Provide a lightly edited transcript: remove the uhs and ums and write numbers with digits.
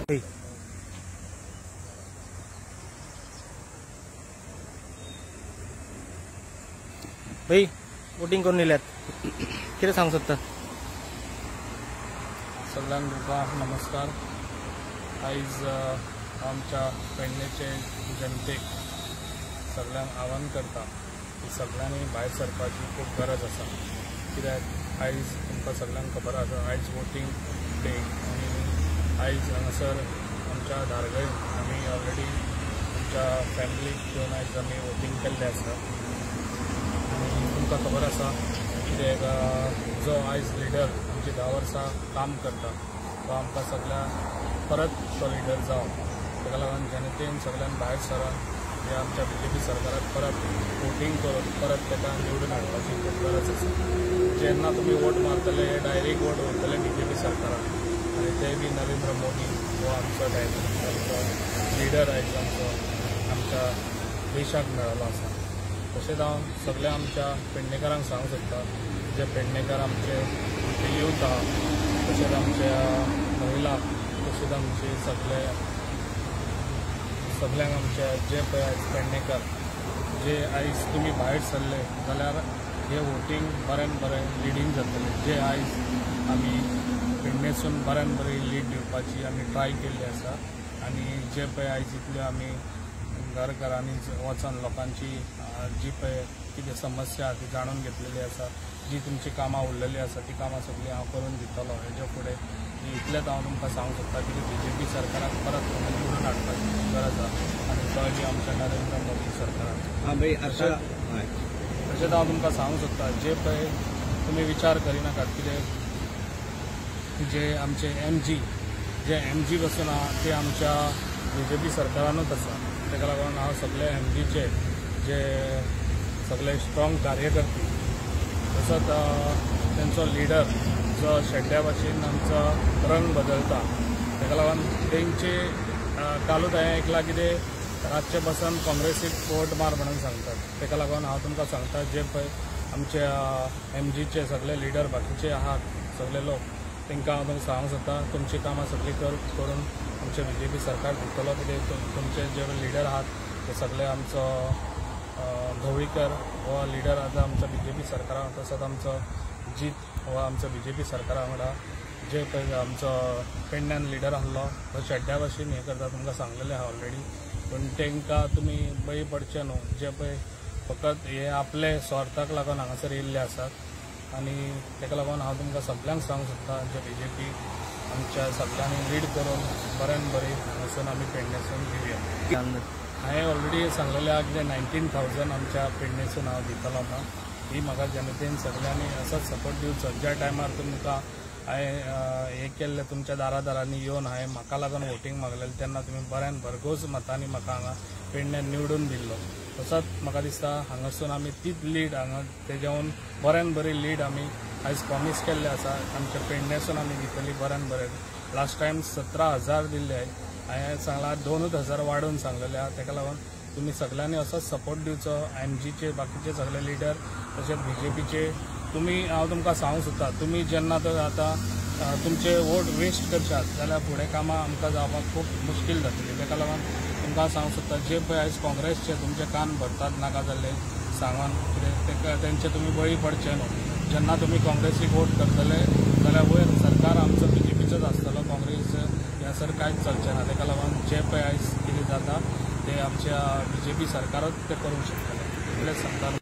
भाई वोटिंग करून येल्यात कितें सांगू सोदता? सगळ्यांक तुका नमस्कार। आयज आमच्या पेडणेचे जनतेक सगळ्यांक आव्हान करता की सगळ्यांनी भायर सरपाची खूब गरज आसा। कित्याक आयज तुमकां सगळ्यांक खबर आसा आयज वोटिंग डे आनी आयज हांगासर आमच्या धारगळी आमी ऑलरेडी आमच्या फॅमिलीक घेवन आयज आमी वोटिंग केल्लें आसा। आनी तुमकां खबर आसा कित्याक जो आयज लिडर आमची 10 वर्सां काम करता तो आमकां सगळ्यांक परत तो लिडर जावं, ताका लागून जनतेन सगळ्यांक भायर सरून ह्या आमच्या BJP सरकाराक परत वोटिंग करून परत ताका निवडून हाडपाची खूब गरज आसा। जेन्ना तुमी वोट मारतले डायरेक्ट वोट वयतले BJP सरकाराक आनी ते बी नरेंद्र मोदी हो आमचो लिडर आयज आमच्या देशाक मेळ्ळो आसा। तशेंच हांव सगळ्या आमच्या पेडणेकारांक सांगूंक सोदता, जे पेडणेकार आमचे यूथ आहा, तशेंच आमच्या महिला, तशेंच आमचे सगळ्यांक आमच्या जे पळय आयज पेडणेकार जे आयज तुमी भायर सरले जाल्यार हे वोटींग बरें लिडींग जातलें। जे आयज आमी पेडणेसून बरें लीड दिवपाची आमी ट्राय केल्ली आसा आनी जे पळय आयज इतल्यो आमी घरांनी वचून लोकांची जी पळय कितें समस्या ती जाणून घेतलेली आसा, जी तुमची कामां उरलेली आसा ती कामां सगळीं हांव करून दितलो। हेजे फुडें इतलेंच हांव तुमकां सांगूंक सोदता की BJP सरकाराक परत निवडून हाडपाची गरज आसा आनी तो बी आमच्या नरेंद्र मोदी सरकाराक। तशेंच हांव तुमकां सांगूंक सोदता जे पळय तुमी विचार करिनाकात कितें जे आमचे MG बसून आहा ते आमच्या BJP सरकारानूच आसा। ताका लागून हांव सगळे MGचे जे सगळे स्ट्रॉंग कार्यकर्ते तसोच तेंचो लिडर जो शेड्या भाशेन आमचो रंग बदलता, ताका लागून तेंचे कालूच हांवें आयकलां कितें रातचे बसून काँग्रेसीक वोट मार म्हणून सांगतात। ताका लागून हांव तुमकां सांगता जे पळय आमचे MGचे सगळे लिडर बाकीचे आहात सगळे लोक तांकां हांव तुमकां सांगूंक सोदता तुमची कामां सगळीं करून आमचे BJP सरकार दितलो। कितें तुमचे जे लिडर आहात ते सगळे आमचो ढवळीकर हो लिडर आतां आमच्या BJP सरकारान, तसोच आमचो जीत हो आमच्या BJP सरकारा वांगडा जे पळय आमचो पेडण्यान लिडर आसलो तो शेड्या भाशेन हें करता तुमकां सांगलेलें आहा ऑलरेडी। पूण तांकां तुमी बळी पडचे न्हू, जे पळय फकत हे आपले स्वार्थाक लागून हांगासर येयल्ले आसात आनी ताका लागून हांव तुमकां सगळ्यांक सांगूंक सोदता जे BJP आमच्या सगळ्यांनी लीड करून बरी हांगासून आमी पेडण्यासून दिवया। हांवें ऑलरेडी सांगलेलें आहा कितें 19,000 आमच्या पेडणेसून हांव दितलो म्हणून। ही म्हाका जनतेन सगळ्यांनी असोच सपोर्ट दिवचो। ज्या टायमार तुमकां हांवें हें केल्लें तुमच्या दारांनी येवन हांवें म्हाका लागून वोटींग मागलेलें तेन्ना तुमी बऱ्यान भरघोस मतांनी म्हाका हांगा पेडण्यान निवडून दिल्लो। तसोच म्हाका दिसता हांगासून आमी तीच लीड हांगा तेज्याहून बऱ्यान बरी लीड आमी आयज प्रॉमीस केल्ले आसा। आमच्या पेडण्यासून आमी दितली बऱ्यान बरें। लास्ट टायम 17,000 दिल्ले, हांवें सांगलां 2,000 वाडोवन सांगलेले आहा। ताका लागून तुमी सगळ्यांनी असोच सपोर्ट दिवचो। MGचे बाकीचे सगळे लिडर तशेंच BJPचे तुमी हांव तुमकां सांगूंक सोदता तुमी जेन्ना तर आतां तुमचे वोट वेस्ट करशात जाल्यार फुडें कामां आमकां जावपाक खूब मुश्कील जातली। ताका लागून तुमकां सांगूंक सोदता जे पळय आयज काँग्रेसचे तुमचे कान भरतात नाका जाल्ले सांगून कितें तेंचे तुमी बळी पडचे न्हू। जेन्ना तुमी काँग्रेसीक वोट करतले जाल्यार वयर सरकार आमचो BJPचोच आसतलो, काँग्रेस ह्यासर कांयच चलचें ना। ताका लागून जे पळय आयज कितें जाता ते आमच्या BJP सरकारूच ते करूंक शकतले इतलेंच सांगता।